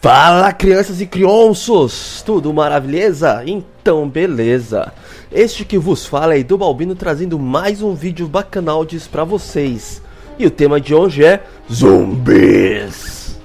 Fala, crianças e crianços! Tudo maravilhosa? Então beleza. Este que vos fala é Edu Balbino, trazendo mais um vídeo bacanaldes pra vocês. E o tema de hoje é zumbis.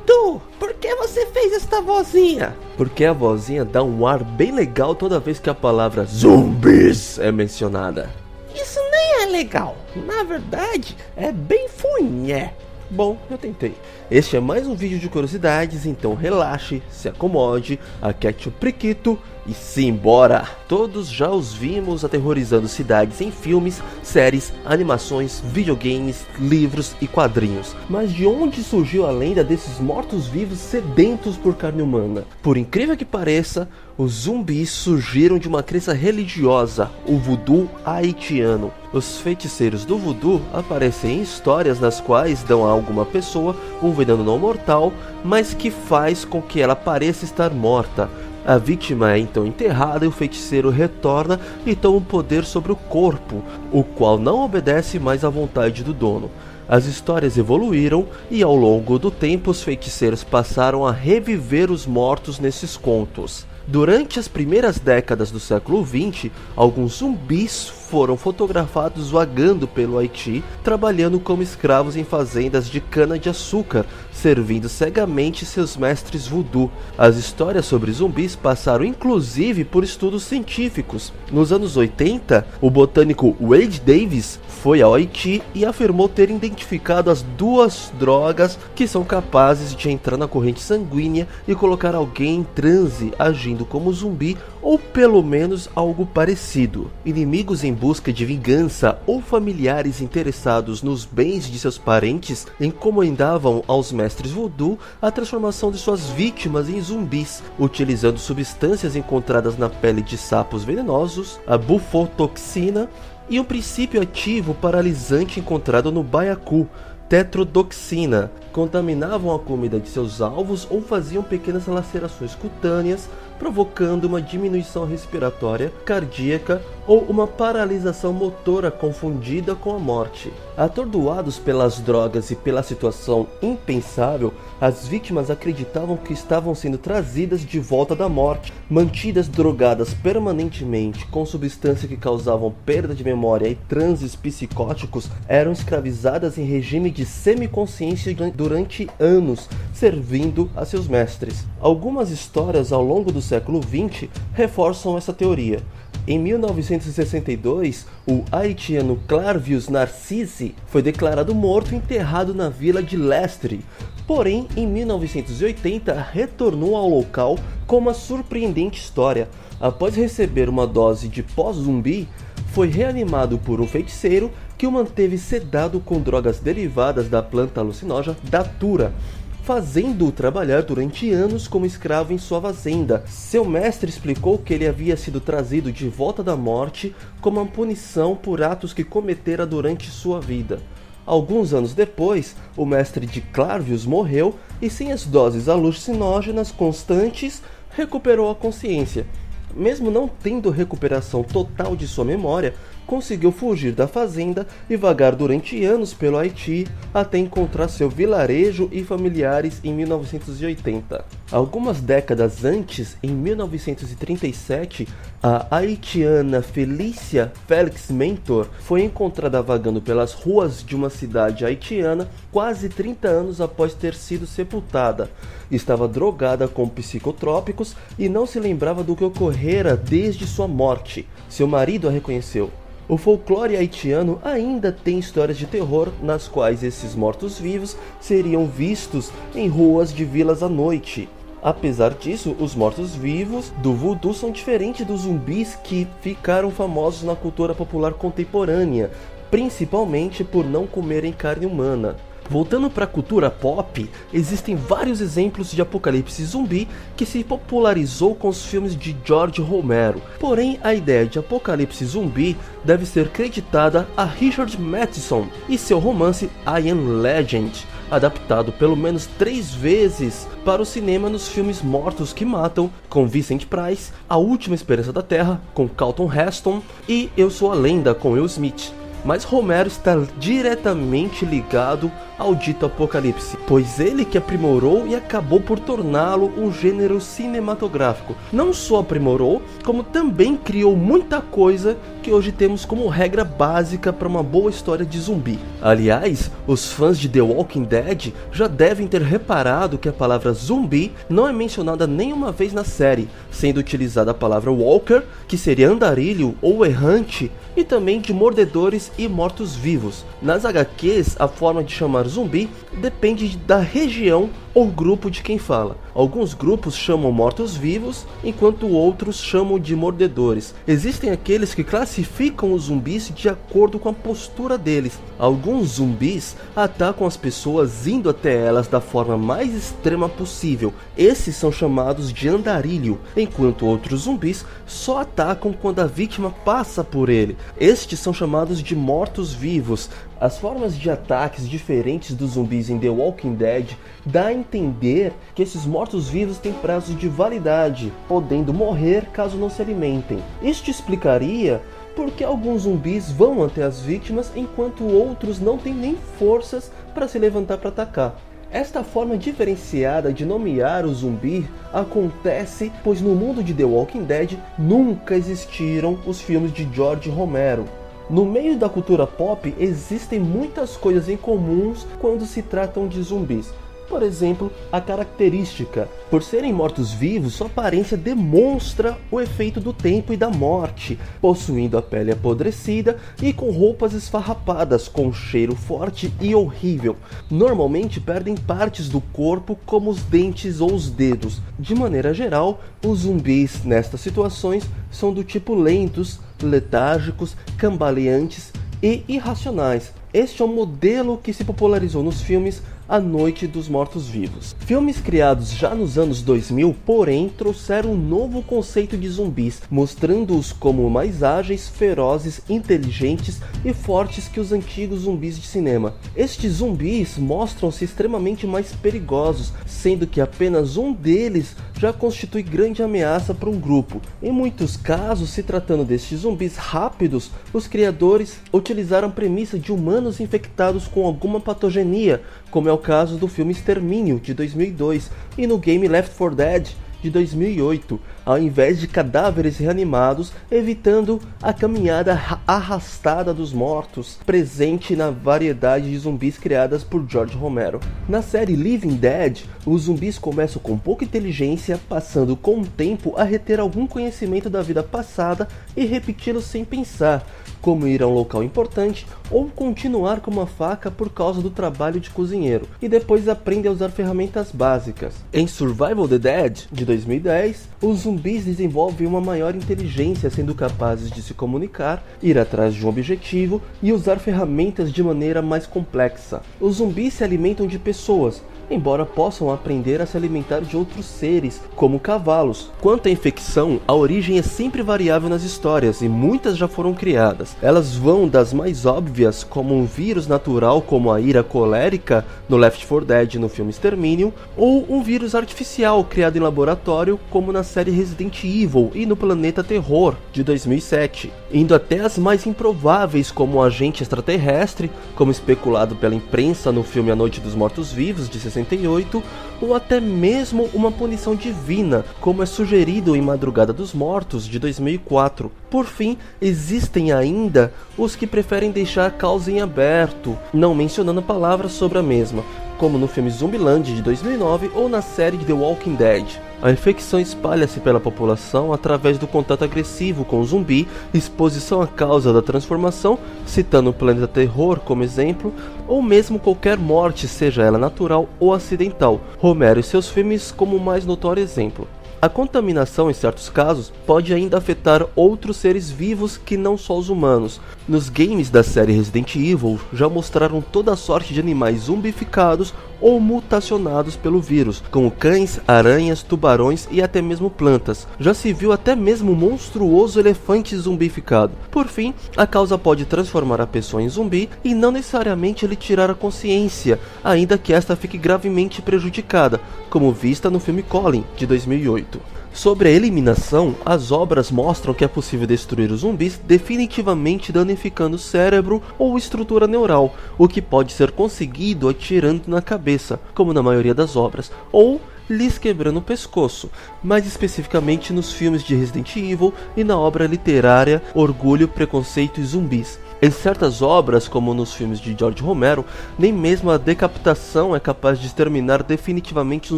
Tu, por que você fez esta vozinha? Porque a vozinha dá um ar bem legal toda vez que a palavra zumbis é mencionada. Isso nem é legal, na verdade é bem funhé. Bom, eu tentei. Este é mais um vídeo de curiosidades, então relaxe, se acomode, aquete o priquito e simbora! Todos já os vimos aterrorizando cidades em filmes, séries, animações, videogames, livros e quadrinhos. Mas de onde surgiu a lenda desses mortos-vivos sedentos por carne humana? Por incrível que pareça, os zumbis surgiram de uma crença religiosa, o voodoo haitiano. Os feiticeiros do voodoo aparecem em histórias nas quais dão a alguma pessoa um veneno não mortal, mas que faz com que ela pareça estar morta. A vítima é então enterrada e o feiticeiro retorna e toma o poder sobre o corpo, o qual não obedece mais à vontade do dono. As histórias evoluíram e ao longo do tempo os feiticeiros passaram a reviver os mortos nesses contos. Durante as primeiras décadas do século XX, alguns zumbis foram fotografados vagando pelo Haiti, trabalhando como escravos em fazendas de cana-de-açúcar, servindo cegamente seus mestres voodoo. As histórias sobre zumbis passaram inclusive por estudos científicos. Nos anos 80, o botânico Wade Davis foi ao Haiti e afirmou ter identificado as duas drogas que são capazes de entrar na corrente sanguínea e colocar alguém em transe, agindo como zumbi ou pelo menos algo parecido. Inimigos em busca de vingança ou familiares interessados nos bens de seus parentes encomendavam aos mestres voodoo a transformação de suas vítimas em zumbis, utilizando substâncias encontradas na pele de sapos venenosos, a bufotoxina e um princípio ativo paralisante encontrado no baiacu, tetrodoxina. Contaminavam a comida de seus alvos ou faziam pequenas lacerações cutâneas, provocando uma diminuição respiratória, cardíaca ou uma paralisação motora confundida com a morte. Atordoados pelas drogas e pela situação impensável, as vítimas acreditavam que estavam sendo trazidas de volta da morte. Mantidas drogadas permanentemente com substâncias que causavam perda de memória e transes psicóticos, eram escravizadas em regime de semiconsciência durante anos, servindo a seus mestres. Algumas histórias ao longo do século XX reforçam essa teoria. Em 1962, o haitiano Clarvius Narcisse foi declarado morto e enterrado na vila de Lestre. Porém, em 1980, retornou ao local com uma surpreendente história. Após receber uma dose de pós-zumbi, foi reanimado por um feiticeiro que o manteve sedado com drogas derivadas da planta alucinógena datura, fazendo-o trabalhar durante anos como escravo em sua fazenda. Seu mestre explicou que ele havia sido trazido de volta da morte como uma punição por atos que cometera durante sua vida. Alguns anos depois, o mestre de Clarvius morreu e, sem as doses alucinógenas constantes, recuperou a consciência. Mesmo não tendo recuperação total de sua memória, conseguiu fugir da fazenda e vagar durante anos pelo Haiti até encontrar seu vilarejo e familiares em 1980. Algumas décadas antes, em 1937, a haitiana Felicia Felix Mentor foi encontrada vagando pelas ruas de uma cidade haitiana quase 30 anos após ter sido sepultada. Estava drogada com psicotrópicos e não se lembrava do que ocorrera desde sua morte. Seu marido a reconheceu. O folclore haitiano ainda tem histórias de terror nas quais esses mortos-vivos seriam vistos em ruas de vilas à noite. Apesar disso, os mortos-vivos do voodoo são diferentes dos zumbis que ficaram famosos na cultura popular contemporânea, principalmente por não comerem carne humana. Voltando para a cultura pop, existem vários exemplos de apocalipse zumbi que se popularizou com os filmes de George Romero. Porém, a ideia de apocalipse zumbi deve ser creditada a Richard Matheson e seu romance I Am Legend, adaptado pelo menos 3 vezes para o cinema nos filmes Mortos que Matam, com Vincent Price, A Última Esperança da Terra, com Carlton Heston, e Eu Sou a Lenda, com Will Smith. Mas Romero está diretamente ligado ao dito apocalipse. pois ele que aprimorou e acabou por torná-lo um gênero cinematográfico. Não só aprimorou, como também criou muita coisa que hoje temos como regra básica para uma boa história de zumbi. Aliás, os fãs de The Walking Dead já devem ter reparado que a palavra zumbi não é mencionada nenhuma vez na série, sendo utilizada a palavra walker, que seria andarilho ou errante, e também de mordedores e mortos-vivos. Nas HQs, a forma de chamar zumbi depende da região ou grupo de quem fala. Alguns grupos chamam mortos-vivos, enquanto outros chamam de mordedores. Existem aqueles que classificam os zumbis de acordo com a postura deles. Alguns zumbis atacam as pessoas indo até elas da forma mais extrema possível. Esses são chamados de andarilho, enquanto outros zumbis só atacam quando a vítima passa por ele. Estes são chamados de mortos-vivos. As formas de ataques diferentes dos zumbis em The Walking Dead dá a entender que esses mortos-vivos têm prazo de validade, podendo morrer caso não se alimentem. Isto explicaria por que alguns zumbis vão até as vítimas enquanto outros não têm nem forças para se levantar para atacar. Esta forma diferenciada de nomear o zumbi acontece pois no mundo de The Walking Dead nunca existiram os filmes de George Romero. No meio da cultura pop existem muitas coisas em comuns quando se tratam de zumbis. Por exemplo, a característica. Por serem mortos-vivos, sua aparência demonstra o efeito do tempo e da morte, possuindo a pele apodrecida e com roupas esfarrapadas, com cheiro forte e horrível. Normalmente perdem partes do corpo, como os dentes ou os dedos. De maneira geral, os zumbis nestas situações são do tipo lentos, letárgicos, cambaleantes e irracionais. Este é um modelo que se popularizou nos filmes A Noite dos Mortos-Vivos. Filmes criados já nos anos 2000, porém, trouxeram um novo conceito de zumbis, mostrando-os como mais ágeis, ferozes, inteligentes e fortes que os antigos zumbis de cinema. Estes zumbis mostram-se extremamente mais perigosos, sendo que apenas um deles já constitui grande ameaça para um grupo. Em muitos casos, se tratando destes zumbis rápidos, os criadores utilizaram a premissa de humanos infectados com alguma patogenia, como é o caso do filme Extermínio, de 2002, e no game Left 4 Dead, de 2008, ao invés de cadáveres reanimados, evitando a caminhada arrastada dos mortos, presente na variedade de zumbis criadas por George Romero. Na série Living Dead, os zumbis começam com pouca inteligência, passando com o tempo a reter algum conhecimento da vida passada e repeti-lo sem pensar, como ir a um local importante ou continuar com uma faca por causa do trabalho de cozinheiro, e depois aprendem a usar ferramentas básicas. Em Survival the Dead, de 2010, os zumbis desenvolvem uma maior inteligência, sendo capazes de se comunicar, ir atrás de um objetivo e usar ferramentas de maneira mais complexa. Os zumbis se alimentam de pessoas, embora possam aprender a se alimentar de outros seres, como cavalos. Quanto à infecção, a origem é sempre variável nas histórias e muitas já foram criadas. Elas vão das mais óbvias, como um vírus natural como a ira colérica no Left 4 Dead no filme Extermínio, ou um vírus artificial criado em laboratório como na série Resident Evil e no Planeta Terror de 2007, indo até as mais improváveis como um agente extraterrestre, como especulado pela imprensa no filme A Noite dos Mortos-Vivos de 68, ou até mesmo uma punição divina, como é sugerido em Madrugada dos Mortos de 2004. Por fim, existem ainda os que preferem deixar a causa em aberto, não mencionando palavras sobre a mesma, como no filme Zumbiland de 2009 ou na série The Walking Dead. A infecção espalha-se pela população através do contato agressivo com o zumbi, exposição à causa da transformação, citando o Planeta Terror como exemplo, ou mesmo qualquer morte, seja ela natural ou acidental, Romero e seus filmes como o mais notório exemplo. A contaminação, em certos casos, pode ainda afetar outros seres vivos que não só os humanos. Nos games da série Resident Evil, já mostraram toda a sorte de animais zumbificados ou mutacionados pelo vírus, como cães, aranhas, tubarões e até mesmo plantas. Já se viu até mesmo um monstruoso elefante zumbificado. Por fim, a causa pode transformar a pessoa em zumbi e não necessariamente lhe tirar a consciência, ainda que esta fique gravemente prejudicada, como vista no filme Colin, de 2008. Sobre a eliminação, as obras mostram que é possível destruir os zumbis definitivamente danificando o cérebro ou estrutura neural, o que pode ser conseguido atirando na cabeça, como na maioria das obras, ou lhes quebrando o pescoço, mais especificamente nos filmes de Resident Evil e na obra literária Orgulho, Preconceito e Zumbis. Em certas obras, como nos filmes de George Romero, nem mesmo a decapitação é capaz de exterminar definitivamente um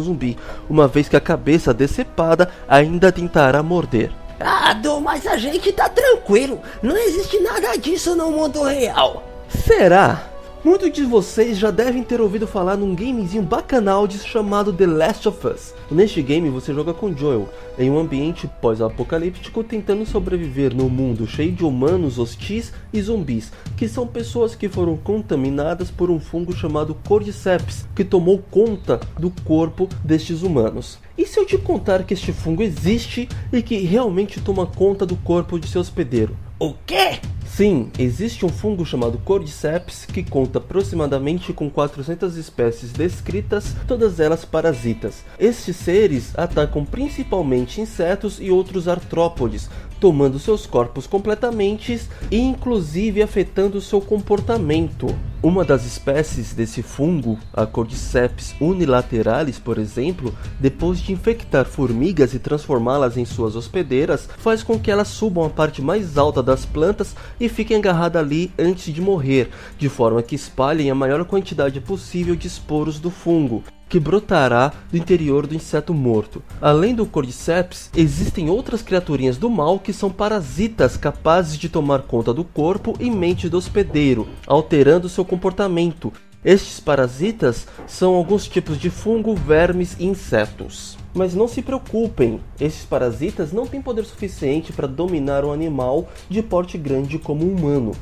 zumbi, uma vez que a cabeça decepada ainda tentará morder. Ah, Dom, mas a gente tá tranquilo, não existe nada disso no mundo real. Será? Muitos de vocês já devem ter ouvido falar num gamezinho bacanal chamado The Last of Us. Neste game você joga com Joel, em um ambiente pós-apocalíptico tentando sobreviver num mundo cheio de humanos hostis e zumbis, que são pessoas que foram contaminadas por um fungo chamado Cordyceps, que tomou conta do corpo destes humanos. E se eu te contar que este fungo existe e que realmente toma conta do corpo de seu hospedeiro? O quê? Sim, existe um fungo chamado Cordyceps que conta aproximadamente com 400 espécies descritas, todas elas parasitas. Estes seres atacam principalmente insetos e outros artrópodes, tomando seus corpos completamente e inclusive afetando seu comportamento. Uma das espécies desse fungo, a Cordyceps unilateralis, por exemplo, depois de infectar formigas e transformá-las em suas hospedeiras, faz com que elas subam à parte mais alta das plantas e fiquem agarradas ali antes de morrer, de forma que espalhem a maior quantidade possível de esporos do fungo, que brotará do interior do inseto morto. Além do Cordyceps, existem outras criaturinhas do mal que são parasitas capazes de tomar conta do corpo e mente do hospedeiro, alterando seu comportamento. Estes parasitas são alguns tipos de fungo, vermes e insetos. Mas não se preocupem, esses parasitas não têm poder suficiente para dominar um animal de porte grande como um humano.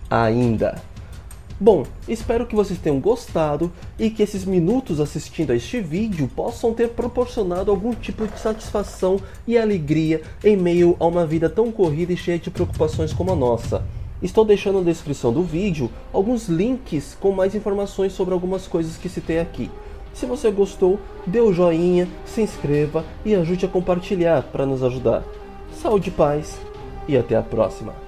Ainda. Bom, espero que vocês tenham gostado e que esses minutos assistindo a este vídeo possam ter proporcionado algum tipo de satisfação e alegria em meio a uma vida tão corrida e cheia de preocupações como a nossa. Estou deixando na descrição do vídeo alguns links com mais informações sobre algumas coisas que citei aqui. Se você gostou, dê o joinha, se inscreva e ajude a compartilhar para nos ajudar. Saúde e paz e até a próxima.